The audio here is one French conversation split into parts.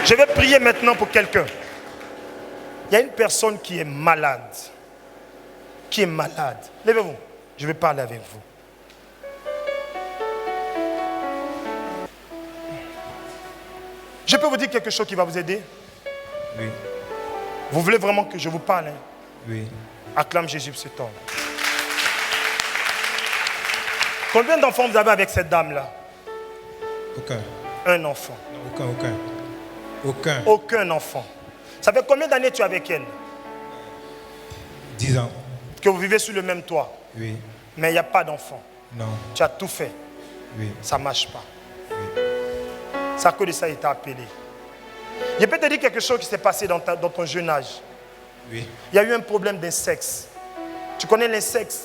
Je vais prier maintenant pour quelqu'un. Il y a une personne qui est malade. Qui est malade. Levez-vous. Je vais parler avec vous. Je peux vous dire quelque chose qui va vous aider? Oui. Vous voulez vraiment que je vous parle? Oui. Acclame Jésus ce temps. Combien d'enfants vous avez avec cette dame-là? Aucun. Un enfant. Non, aucun. Aucun enfant. Ça fait combien d'années tu es avec elle? 10 ans. Que vous vivez sur le même toit? Oui. Mais il n'y a pas d'enfant. Non. Tu as tout fait. Oui. Ça ne marche pas. Oui. C'est à cause de ça qu'il t'a appelé. Je peux te dire quelque chose qui s'est passé dans ton jeune âge. Oui. Il y a eu un problème d'insectes. Tu connais l'insecte?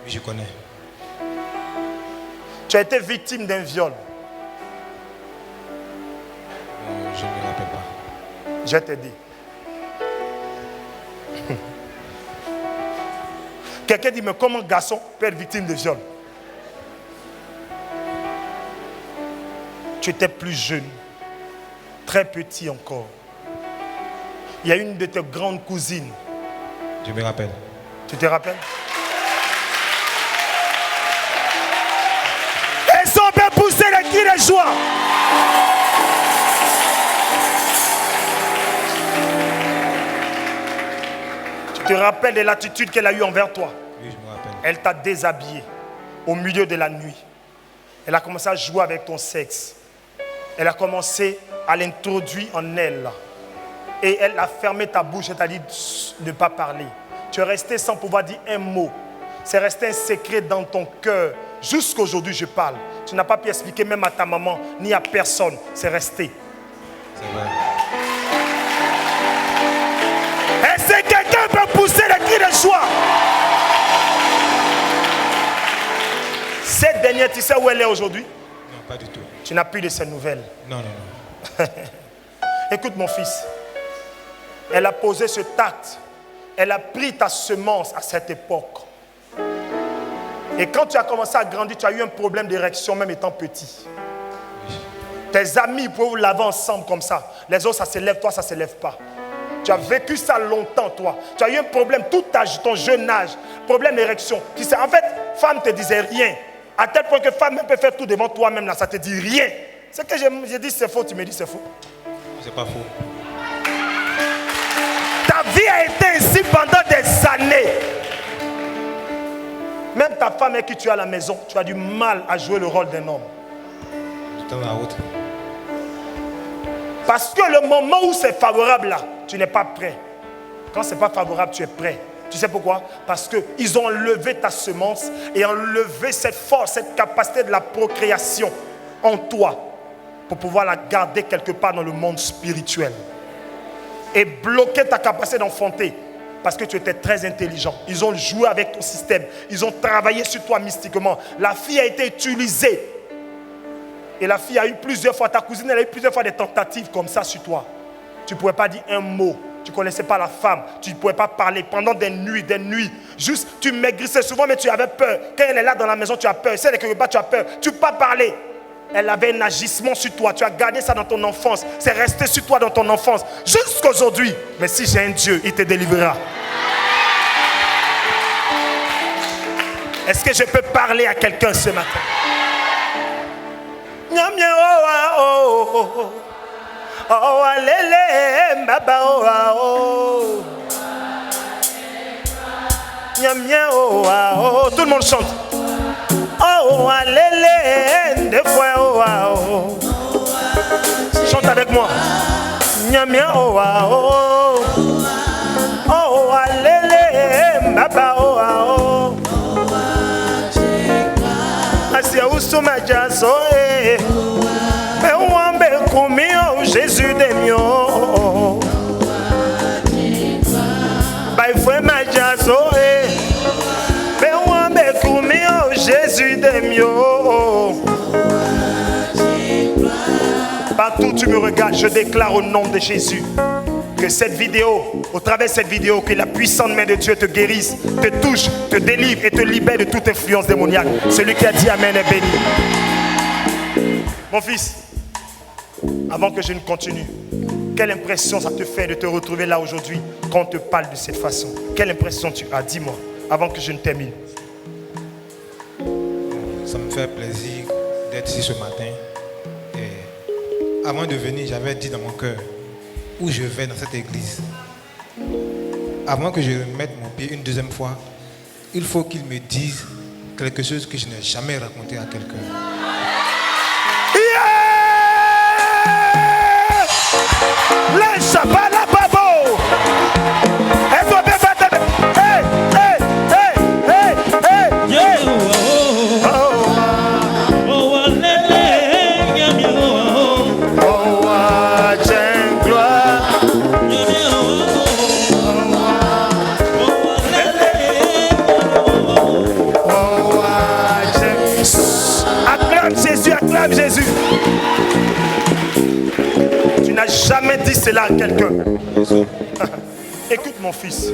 Oui, je connais. Tu as été victime d'un viol. Je ne me rappelle pas. Je te dis. Quelqu'un dit, mais comment un garçon peut être victime de viol? Tu étais plus jeune, très petit encore. Il y a une de tes grandes cousines. Je me rappelle. Tu te rappelles? Est-ce qu'on peut pousser les cris de joie? Tu te rappelles de l'attitude qu'elle a eue envers toi? Oui, je me rappelle. Elle t'a déshabillé au milieu de la nuit. Elle a commencé à jouer avec ton sexe. Elle a commencé à l'introduire en elle. Et elle a fermé ta bouche et t'a dit de ne pas parler. Tu es resté sans pouvoir dire un mot. C'est resté un secret dans ton cœur. Jusqu'à aujourd'hui, je parle. Tu n'as pas pu expliquer même à ta maman ni à personne. C'est resté. C'est vrai. Est-ce que quelqu'un peut pousser le cri de joie? Cette dernière, tu sais où elle est aujourd'hui? Non, pas du tout. Tu n'as plus de ses nouvelles. Non, non, non. Écoute mon fils. Elle a posé ce tact. Elle a pris ta semence à cette époque. Et quand tu as commencé à grandir, tu as eu un problème d'érection même étant petit. Oui. Tes amis pouvaient vous laver ensemble comme ça. Les autres, ça se lève, toi, ça ne se lève pas. Tu as vécu ça longtemps, toi. Tu as eu un problème tout ton jeune âge. Problème d'érection. En fait, femme ne te disait rien. À tel point que femme peut faire tout devant toi-même, là, ça ne te dit rien. C'est que j'ai dit c'est faux, tu me dis c'est faux. C'est pas faux. Ta vie a été ainsi pendant des années. Même ta femme avec qui tu es à la maison, tu as du mal à jouer le rôle d'un homme. Tout en la route. Parce que le moment où c'est favorable là, tu n'es pas prêt. Quand c'est pas favorable, tu es prêt. Tu sais pourquoi? Parce qu'ils ont enlevé ta semence et enlevé cette force, cette capacité de la procréation en toi pour pouvoir la garder quelque part dans le monde spirituel. Et bloquer ta capacité d'enfanter parce que tu étais très intelligent. Ils ont joué avec ton système. Ils ont travaillé sur toi mystiquement. La fille a été utilisée. Et la fille a eu plusieurs fois, ta cousine elle a eu plusieurs fois des tentatives comme ça sur toi. Tu ne pouvais pas dire un mot. Tu ne connaissais pas la femme. Tu ne pouvais pas parler pendant des nuits. Juste, tu maigrissais souvent, mais tu avais peur. Quand elle est là dans la maison, tu as peur. Si elle est quelque part, tu as peur. Tu ne peux pas parler. Elle avait un agissement sur toi. Tu as gardé ça dans ton enfance. C'est resté sur toi dans ton enfance. Jusqu'à aujourd'hui. Mais si j'ai un Dieu, il te délivrera. Est-ce que je peux parler à quelqu'un ce matin? Oh, alele, mbaba, oh, oh. Nyam, nyam, oh, oh. Tout le monde chante. Oh, alele, des fois, oh, oh. Chante avec moi. Nyam, nyam, oh, oh. Oh, alele, mbaba, oh, oh. Asia usuma jazo, eh. Jésus de mieux. By foi majazo e. Bewambe kumio Jésus de mieux. Partout où tu me regardes, je déclare au nom de Jésus que cette vidéo, au travers de cette vidéo, que la puissante main de Dieu te guérisse, te touche, te délivre et te libère de toute influence démoniaque. Celui qui a dit Amen est béni. Mon fils, avant que je ne continue, Quelle impression ça te fait de te retrouver là aujourd'hui quand on te parle de cette façon? Quelle impression tu as? Dis-moi, avant que je ne termine. Ça me fait plaisir d'être ici ce matin. Et avant de venir, j'avais dit dans mon cœur où je vais dans cette église. Avant que je mette mon pied une deuxième fois, il faut qu'il me dise quelque chose que je n'ai jamais raconté à quelqu'un. Les Shabala Babo! Acclame Jésus. Tu n'as jamais dit cela à quelqu'un. Écoute mon fils,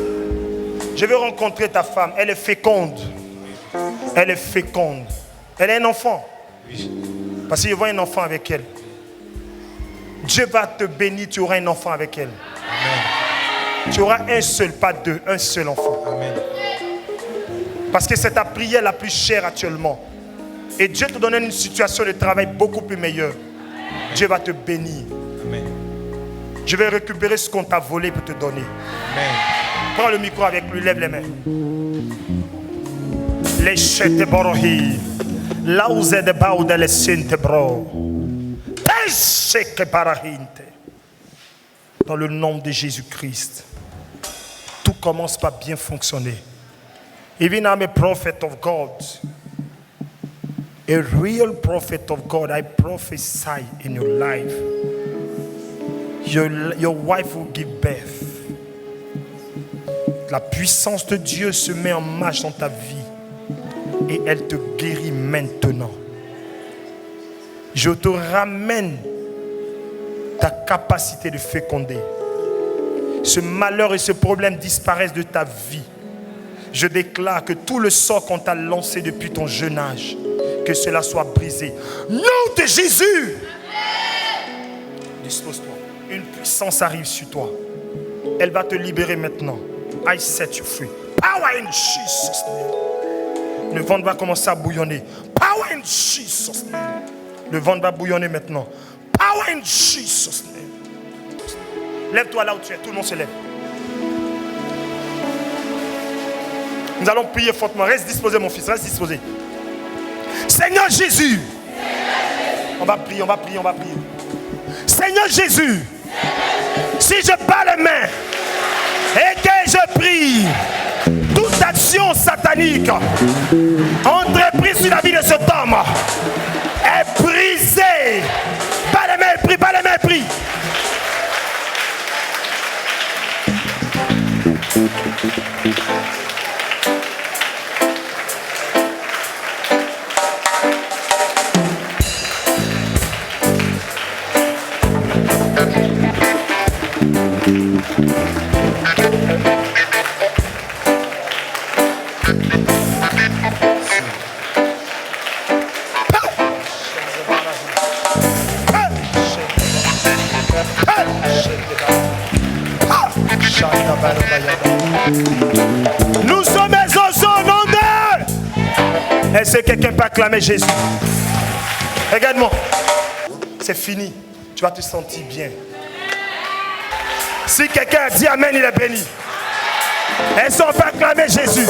je veux rencontrer ta femme. Elle est féconde. Elle est féconde. Elle est un enfant. Oui. Parce que je vois un enfant avec elle. Dieu va te bénir, tu auras un enfant avec elle. Amen. Tu auras un seul, pas deux, un seul enfant. Amen. Parce que c'est ta prière la plus chère actuellement. Et Dieu te donne une situation de travail beaucoup plus meilleure. Dieu va te bénir. Amen. Je vais récupérer ce qu'on t'a volé pour te donner. Amen. Prends le micro avec lui, lève les mains. Les chete borohi. Là où c'est de bas de les sinte bro. Dans le nom de Jésus-Christ. Tout commence par bien fonctionner. Even I'm a prophet of God. A real prophet of God, I prophesy in your life. Your wife will give birth. La puissance de Dieu se met en marche dans ta vie et elle te guérit maintenant. Je te ramène ta capacité de féconder. Ce malheur et ce problème disparaissent de ta vie. Je déclare que tout le sort qu'on t'a lancé depuis ton jeune âge, que cela soit brisé. Nom de Jésus. Dispose-toi. Une puissance arrive sur toi. Elle va te libérer maintenant. I set you free. Power in Jesus' name. Le ventre va commencer à bouillonner. Power in Jesus' name. Le ventre va bouillonner maintenant. Power in Jesus' name. Lève-toi là où tu es. Tout le monde se lève. Nous allons prier fortement. Reste disposé mon fils. Reste disposé. Seigneur Jésus. On va prier, on va prier, on va prier. Seigneur Jésus. Si je bats les mains et que je prie, toute action satanique entreprise sur la vie de cet homme est brisée. Bats les mains et prie, bats les mains et prie. Nous sommes exaucés au nom de... Est-ce que quelqu'un peut acclamer Jésus? Regarde-moi. C'est fini. Tu vas te sentir bien. Si quelqu'un a dit Amen, il est béni. Est-ce qu'on peut acclamer Jésus?